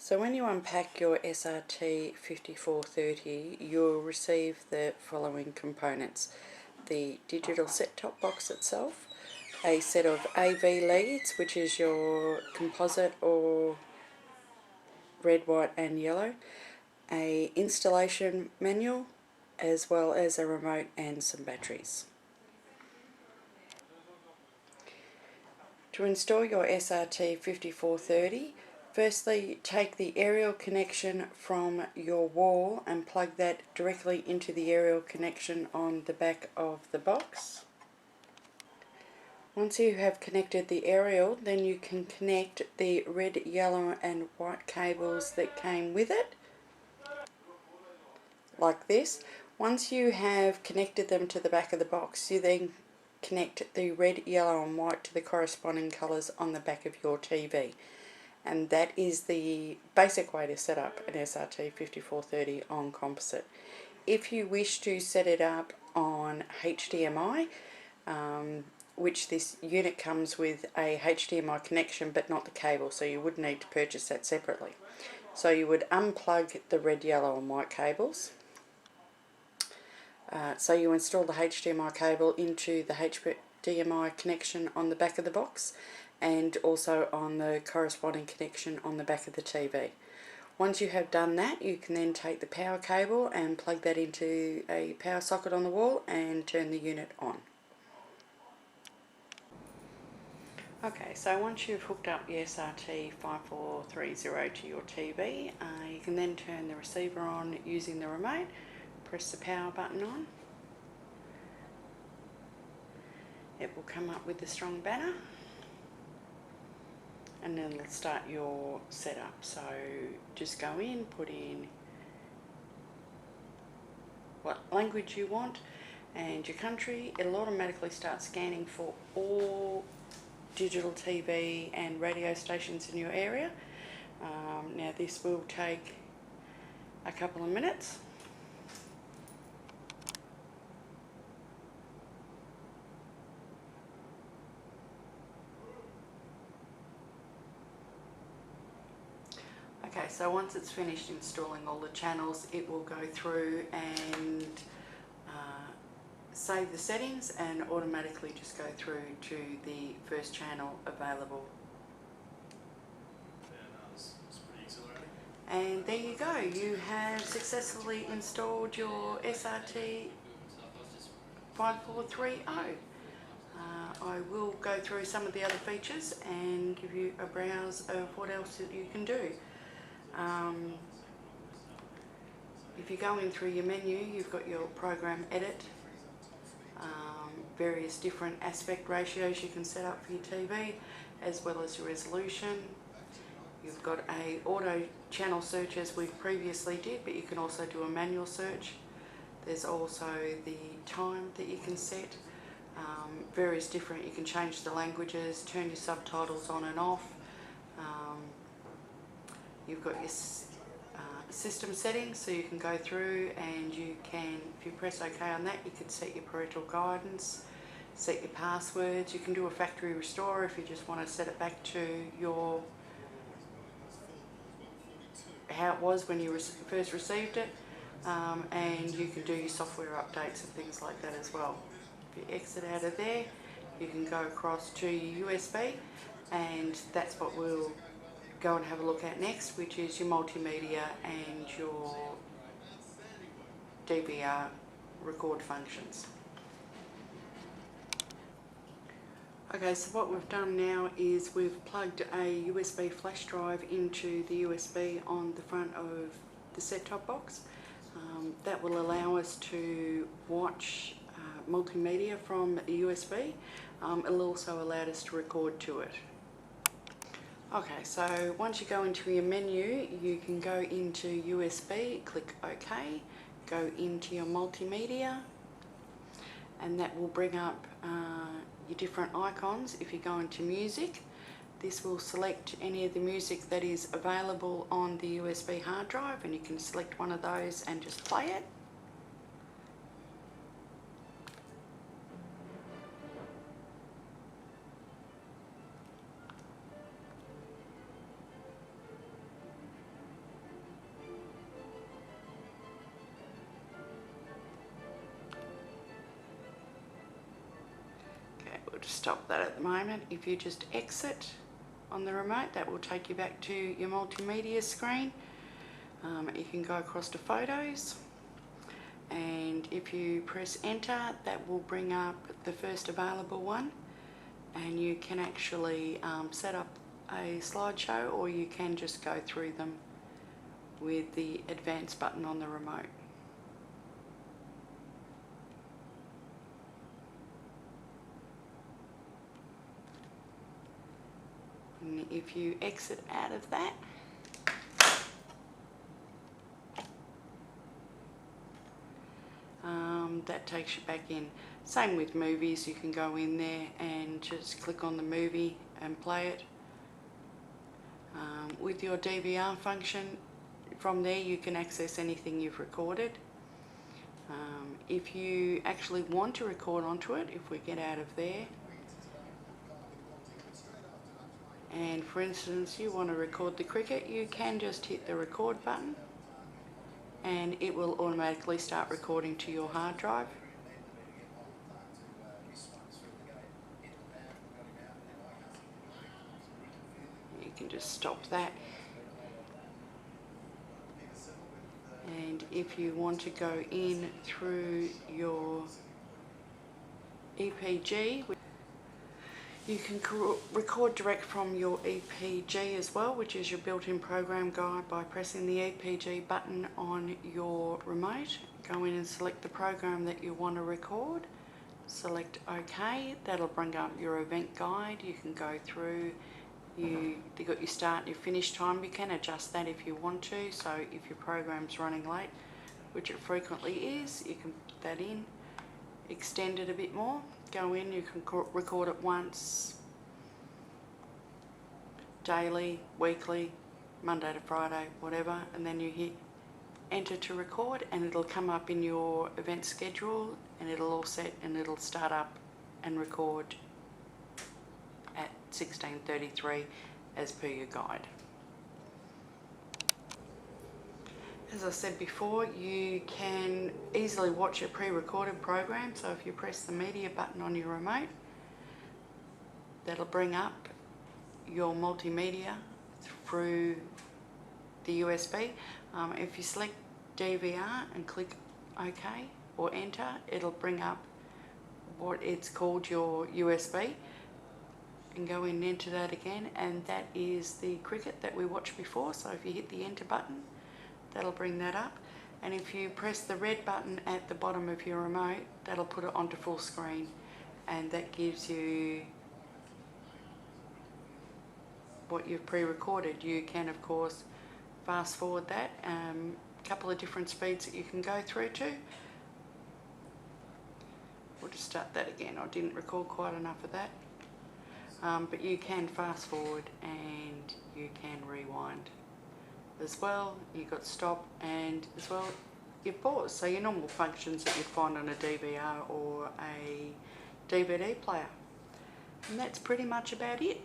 So when you unpack your SRT 5430, you'll receive the following components: the digital set-top box itself, a set of AV leads, which is your composite or red, white and yellow, a installation manual, as well as a remote and some batteries. To install your SRT 5430, firstly take the aerial connection from your wall and plug that directly into the aerial connection on the back of the box. Once you have connected the aerial, then you can connect the red, yellow and white cables that came with it, like this. Once you have connected them to the back of the box, you then connect the red, yellow and white to the corresponding colours on the back of your TV. And that is the basic way to set up an SRT 5430 on composite. If you wish to set it up on HDMI, which this unit comes with a HDMI connection but not the cable, so you would need to purchase that separately. So you would unplug the red, yellow and white cables. So you install the HDMI cable into the HDMI connection on the back of the box and also on the corresponding connection on the back of the TV. Once you have done that, you can then take the power cable and plug that into a power socket on the wall and turn the unit on. Okay, so once you've hooked up the SRT 5430 to your TV, you can then turn the receiver on using the remote. Press the power button on. It will come up with the strong banner and then it'll start your setup. So just go in, put in what language you want and your country. It'll automatically start scanning for all digital TV and radio stations in your area. Now this will take a couple of minutes. Okay, so once it's finished installing all the channels, it will go through and save the settings and automatically just go through to the first channel available. And there you go, you have successfully installed your SRT 5430. I will go through some of the other features and give you a browse of what else that you can do. If you go in through your menu, you've got your program edit, various different aspect ratios you can set up for your TV, as well as your resolution. You've got a auto channel search as we previously did, but you can also do a manual search. There's also the time that you can set, various different, you can change the languages, turn your subtitles on and off. You've got your system settings, so you can go through and you can, if you press OK on that, you can set your parental guidance, set your passwords. You can do a factory restore if you just want to set it back to your how it was when you first received it, and you can do your software updates and things like that as well. If you exit out of there, you can go across to your USB, and that's what we'll go and have a look at next, which is your multimedia and your DVR record functions. Okay, so what we've done now is we've plugged a USB flash drive into the USB on the front of the set-top box. That will allow us to watch multimedia from the USB. It'll also allow us to record to it. Okay, so once you go into your menu, you can go into USB, click OK, go into your multimedia, and that will bring up your different icons. If you go into music, this will select any of the music that is available on the USB hard drive, and you can select one of those and just play it. We'll just stop that at the moment. If you just exit on the remote, that will take you back to your multimedia screen. You can go across to photos, and if you press enter, that will bring up the first available one, and you can actually set up a slideshow, or you can just go through them with the advance button on the remote. And if you exit out of that, that takes you back in. Same with movies, you can go in there and just click on the movie and play it. With your DVR function, from there you can access anything you've recorded. If you actually want to record onto it, if we get out of there, and for instance you want to record the cricket, you can just hit the record button and it will automatically start recording to your hard drive. You can just stop that. And if you want to go in through your EPG, you can record direct from your EPG as well, which is your built-in program guide, by pressing the EPG button on your remote. Go in and select the program that you want to record. Select OK. That'll bring up your event guide. You can go through. You've got your start and your finish time. You can adjust that if you want to. So if your program's running late, which it frequently is, you can put that in. Extend it a bit more. Go in, you can record it once, daily, weekly, Monday to Friday, whatever, and then you hit enter to record, and it'll come up in your event schedule, and it'll all set, and it'll start up and record at 16:33 as per your guide. As I said before, you can easily watch a pre-recorded program. So if you press the media button on your remote, that'll bring up your multimedia through the USB. If you select DVR and click OK or enter, it'll bring up what it's called your USB, and go in and enter that again, and that is the cricket that we watched before. So if you hit the enter button, that'll bring that up, and if you press the red button at the bottom of your remote, that'll put it onto full screen, and that gives you what you've pre-recorded. You can of course fast forward that, a couple of different speeds that you can go through to. We'll just start that again. I didn't record quite enough of that, but you can fast forward and you can rewind as well. You've got stop, and as well your pause, so your normal functions that you'd find on a DVR or a DVD player. And that's pretty much about it.